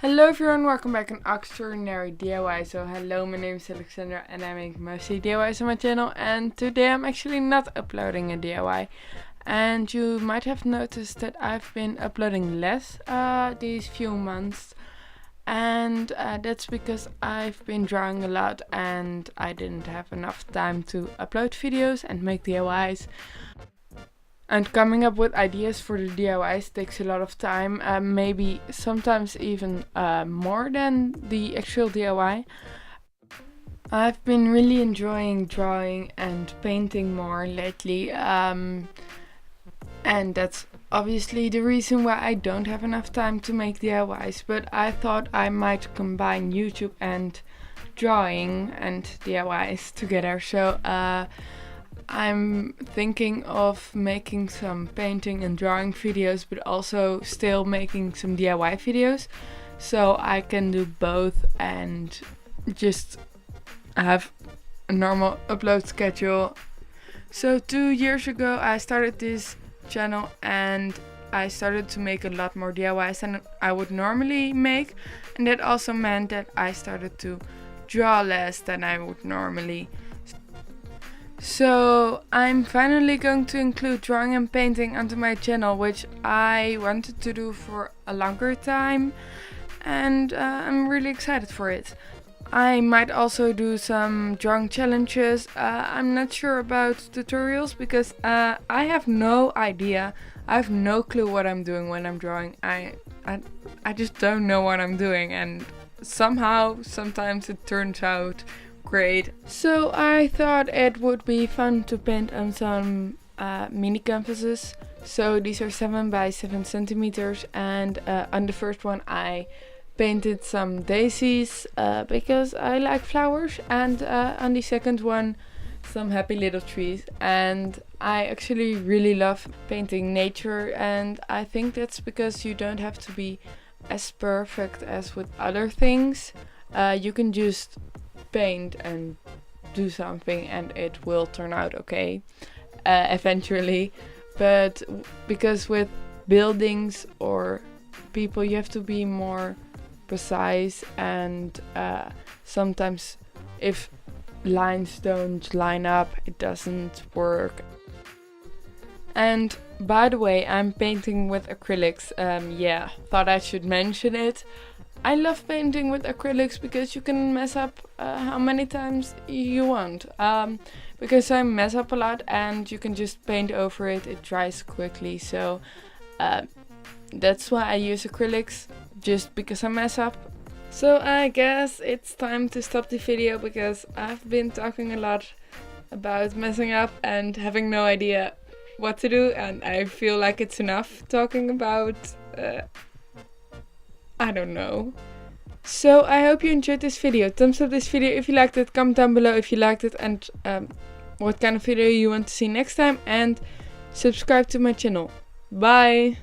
Hello everyone, welcome back on ALEXtraordinary DIY. So hello, my name is Alexandra and I make mostly DIYs on my channel, and today I'm actually not uploading a DIY. And you might have noticed that I've been uploading less these few months, and that's because I've been drawing a lot and I didn't have enough time to upload videos and make DIYs. And coming up with ideas for the DIYs takes a lot of time, maybe sometimes even more than the actual DIY. I've been really enjoying drawing and painting more lately, and that's obviously the reason why I don't have enough time to make DIYs, but I thought I might combine YouTube and drawing and DIYs together. So I'm thinking of making some painting and drawing videos, but also still making some DIY videos, so I can do both and just have a normal upload schedule. So 2 years ago I started this channel and I started to make a lot more DIYs than I would normally make, and that also meant that I started to draw less than I would normally. So I'm finally going to include drawing and painting onto my channel, which I wanted to do for a longer time, and I'm really excited for it. I might also do some drawing challenges. I'm not sure about tutorials because I have no idea. I have no clue what I'm doing when I'm drawing. I just don't know what I'm doing, and somehow sometimes it turns out great. So I thought it would be fun to paint on some mini canvases. So these are 7 by 7 centimeters, and on the first one I painted some daisies because I like flowers, and on the second one some happy little trees. And I actually really love painting nature, and I think that's because you don't have to be as perfect as with other things. You can just paint and do something and it will turn out okay eventually, but because with buildings or people you have to be more precise, and sometimes if lines don't line up it doesn't work. And by the way, I'm painting with acrylics. Yeah, thought I should mention it. I love painting with acrylics because you can mess up how many times you want. Because I mess up a lot and you can just paint over it, it dries quickly. So that's why I use acrylics, just because I mess up. So I guess it's time to stop the video because I've been talking a lot about messing up and having no idea what to do, and I feel like it's enough talking about I don't know. So I hope you enjoyed this video. Thumbs up this video if you liked it, comment down below if you liked it, and what kind of video you want to see next time, and subscribe to my channel. Bye!